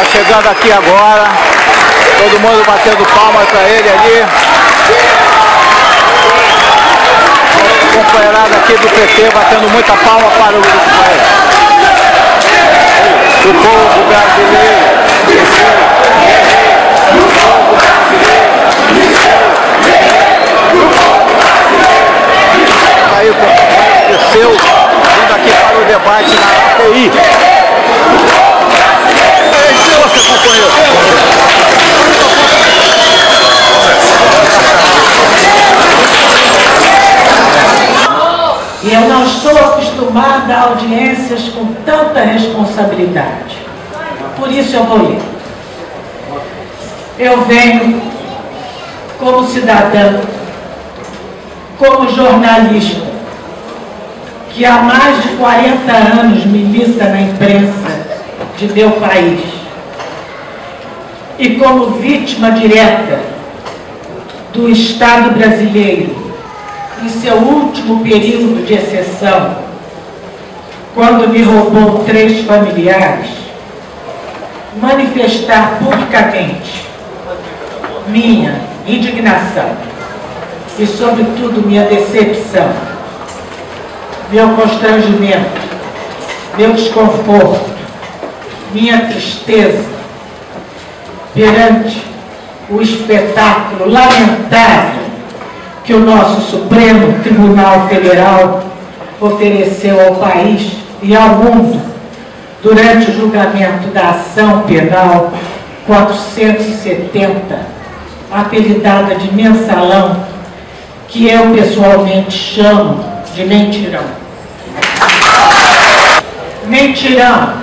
Tá chegando aqui agora, todo mundo batendo palmas para ele ali. A companheirada aqui do PT batendo muita palma para o povo brasileiro. Aí o companheiro desceu, vindo aqui para o debate na API. E eu não estou acostumada a audiências com tanta responsabilidade. Por isso eu vou ler. Eu venho como cidadã, como jornalista, que há mais de 40 anos milita na imprensa de meu país, e como vítima direta do Estado brasileiro em seu último período de exceção, quando me roubou 3 familiares, manifestar publicamente minha indignação e, sobretudo, minha decepção, meu constrangimento, meu desconforto, minha tristeza perante o espetáculo lamentável que o nosso Supremo Tribunal Federal ofereceu ao país e ao mundo durante o julgamento da ação penal 470, apelidada de mensalão, que eu pessoalmente chamo de mentirão. Mentirão,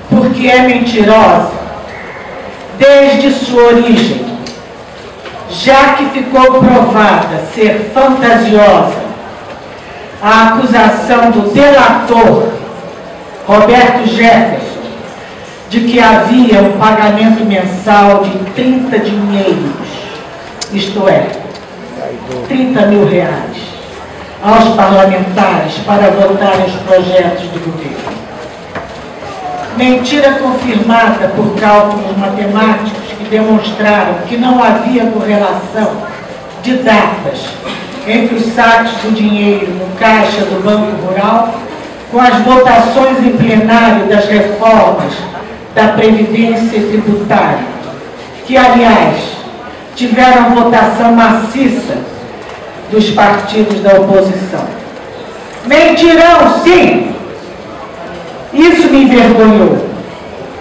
porque é mentirosa desde sua origem, já que ficou provada ser fantasiosa a acusação do delator Roberto Jefferson de que havia um pagamento mensal de 30 dinheiros, isto é, 30 mil reais, aos parlamentares para votarem os projetos do governo. Mentira confirmada por cálculos matemáticos que demonstraram que não havia correlação de datas entre os saques do dinheiro no caixa do Banco Rural com as votações em plenário das reformas da Previdência Tributária, que, aliás, tiveram votação maciça dos partidos da oposição. Mentirão, sim! Isso me envergonhou,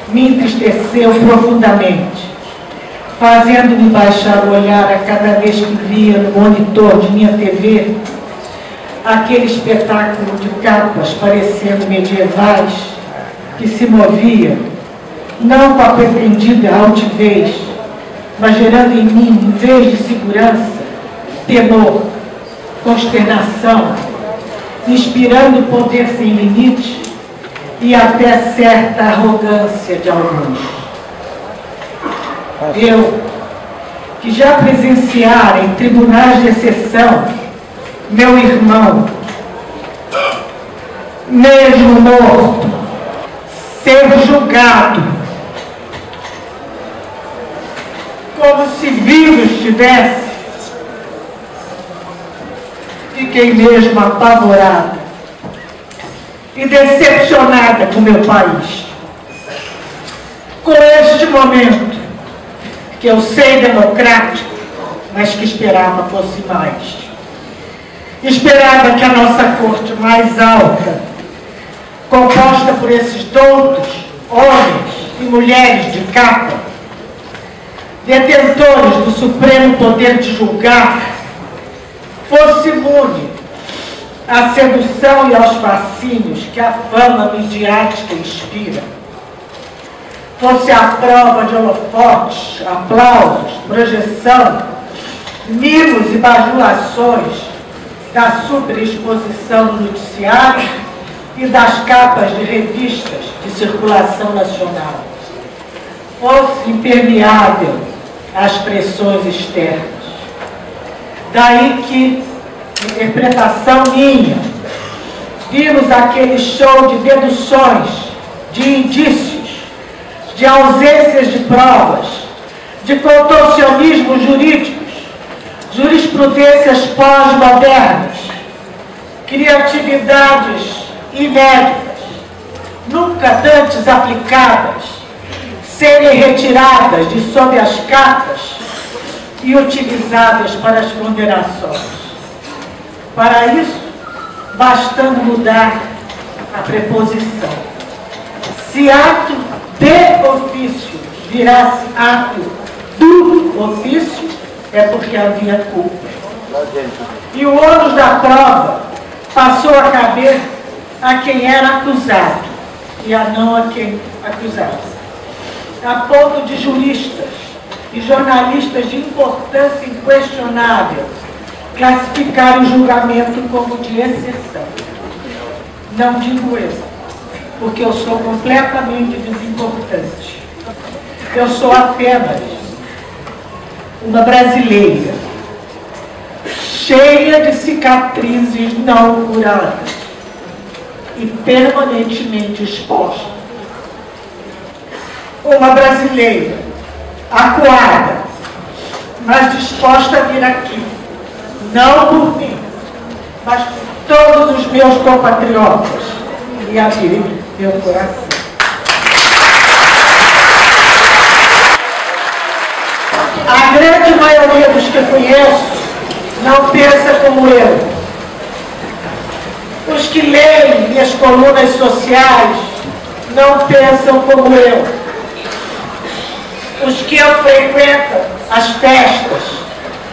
me entristeceu profundamente, fazendo-me baixar o olhar a cada vez que via no monitor de minha TV aquele espetáculo de capas parecendo medievais que se movia, não com a pretendida altivez, mas gerando em mim, em vez de segurança, temor, consternação, inspirando poder sem limite e até certa arrogância de alguns. Eu, que já presenciara em tribunais de exceção meu irmão, mesmo morto, ser julgado como se vivo estivesse, fiquei mesmo apavorada e decepcionada com meu país, com este momento que eu sei democrático, mas que esperava fosse mais. Esperava que a nossa corte mais alta, composta por esses doutos, homens e mulheres de capa, detentores do supremo poder de julgar, fosse imune à sedução e aos fascínios que a fama midiática inspira, fosse a prova de holofotes, aplausos, projeção, mimos e bajulações da superexposição no noticiário e das capas de revistas de circulação nacional, fosse impermeável às pressões externas. Daí que, interpretação minha, vimos aquele show de deduções, de indícios, de ausências de provas, de contorcionismos jurídicos, jurisprudências pós-modernas, criatividades inéditas, nunca dantes aplicadas, serem retiradas de sob as capas e utilizadas para as condenações. Para isso, bastando mudar a preposição. Se ato de ofício virasse ato do ofício, é porque havia culpa. E o ônus da prova passou a caber a quem era acusado e a não a quem acusava. A ponto de juristas e jornalistas de importância inquestionável classificarem o julgamento como de exceção. Não digo eu, porque eu sou completamente desimportante. Eu sou apenas uma brasileira, cheia de cicatrizes não curadas e permanentemente exposta. Uma brasileira acuada, mas disposta a vir aqui, não por mim, mas por todos os meus compatriotas, e abrir meu coração. A grande maioria dos que conheço não pensa como eu. Os que leem minhas colunas sociais não pensam como eu. Os que eu frequento as festas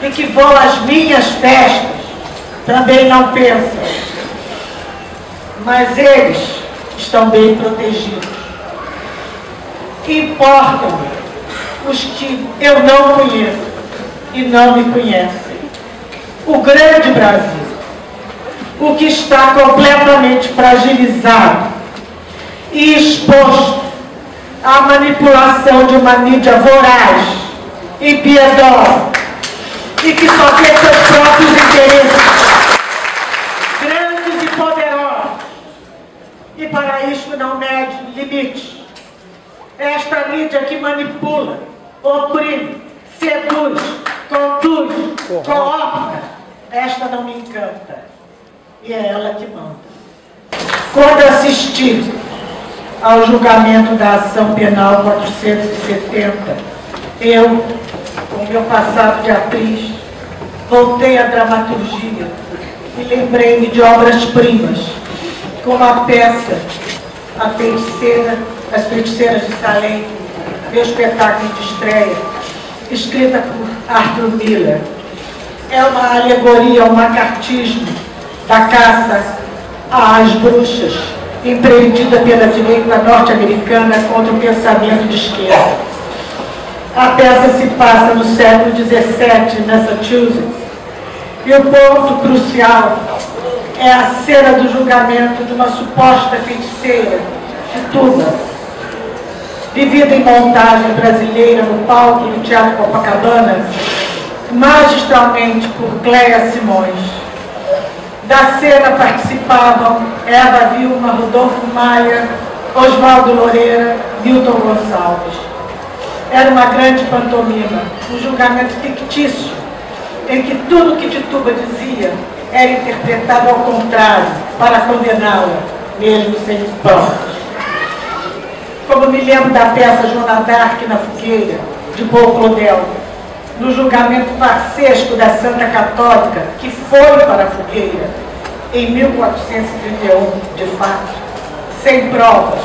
e que vão às minhas festas também não pensam. Mas eles estão bem protegidos. Importam-me os que eu não conheço e não me conhecem. O grande Brasil, o que está completamente fragilizado e exposto à manipulação de uma mídia voraz, impiedosa e que só vê seus próprios interesses, grandes e poderosos, e para isso não mede limites. Esta mídia que manipula, oprime, seduz, conduz, coopta, esta não me encanta. E é ela que manda. Quando assisti ao julgamento da ação penal 470, eu, com meu passado de atriz, voltei à dramaturgia e lembrei-me de obras-primas, como a peça A Feiticeira, As Feiticeiras de Salem, meu espetáculo de estreia, escrita por Arthur Miller. É uma alegoria ao macartismo da caça às bruxas, empreendida pela direita norte-americana contra o pensamento de esquerda. A peça se passa no século XVII, em Massachusetts, e o ponto crucial é a cena do julgamento de uma suposta feiticeira de Tuba, vivida em montagem brasileira no palco do Teatro Copacabana, magistralmente por Cléia Simões. Da cena participavam Eva Vilma, Rodolfo Maia, Oswaldo Loureira, Milton Gonçalves. Era uma grande pantomima, um julgamento fictício, em que tudo o que Tituba dizia era interpretado ao contrário, para condená-la, mesmo sem provas. Como me lembro da peça Joana d'Arc na Fogueira, de Paul Claudel, no julgamento farsesco da Santa Católica, que foi para a fogueira em 1431, de fato, sem provas,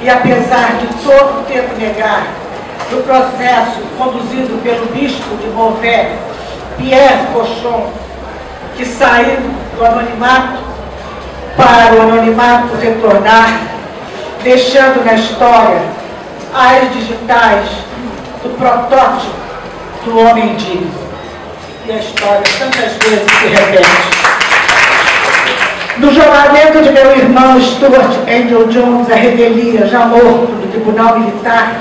e apesar de todo o tempo negar, do processo conduzido pelo bispo de Beauvais, Pierre Cochon, que saiu do anonimato para o anonimato retornar, deixando na história as digitais do protótipo do homem digno. E a história tantas vezes se repete. No julgamento de meu irmão Stuart Angel Jones, a revelia, já morto no tribunal militar,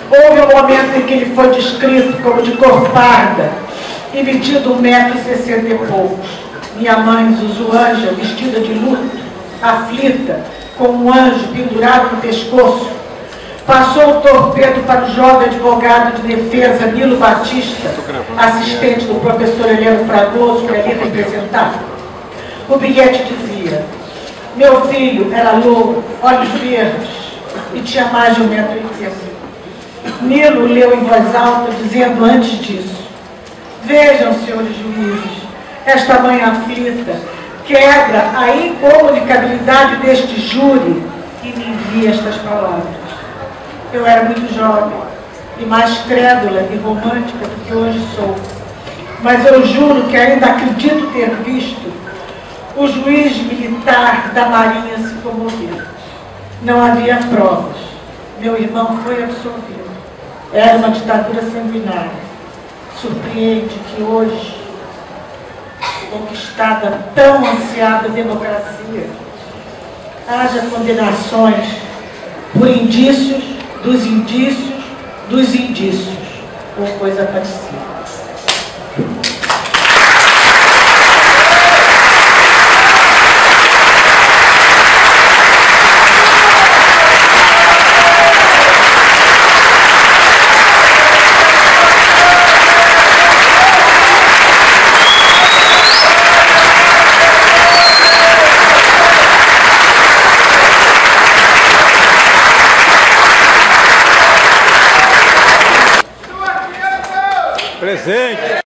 houve um momento em que ele foi descrito como de cor parda e medido 1,60 m e poucos. Minha mãe, Zuzuanja, vestida de luto, aflita, com um anjo pendurado no pescoço, Passou o torpedo para o jovem advogado de defesa Nilo Batista, assistente do professor Heleno Fragoso, que ali representava. O bilhete dizia: meu filho era louro, olhos verdes e tinha mais de 1,80 m. Nilo leu em voz alta, dizendo antes disso: vejam, senhores juízes, esta mãe aflita quebra a incomunicabilidade deste júri e me envia estas palavras. Eu era muito jovem e mais crédula e romântica do que hoje sou, mas eu juro que ainda acredito ter visto o juiz militar da Marinha se comover. Não havia provas. Meu irmão foi absolvido. Era uma ditadura sanguinária. Surpreende que hoje, conquistada tão ansiada democracia, haja condenações por indícios dos indícios dos indícios, ou coisa parecida. Presente.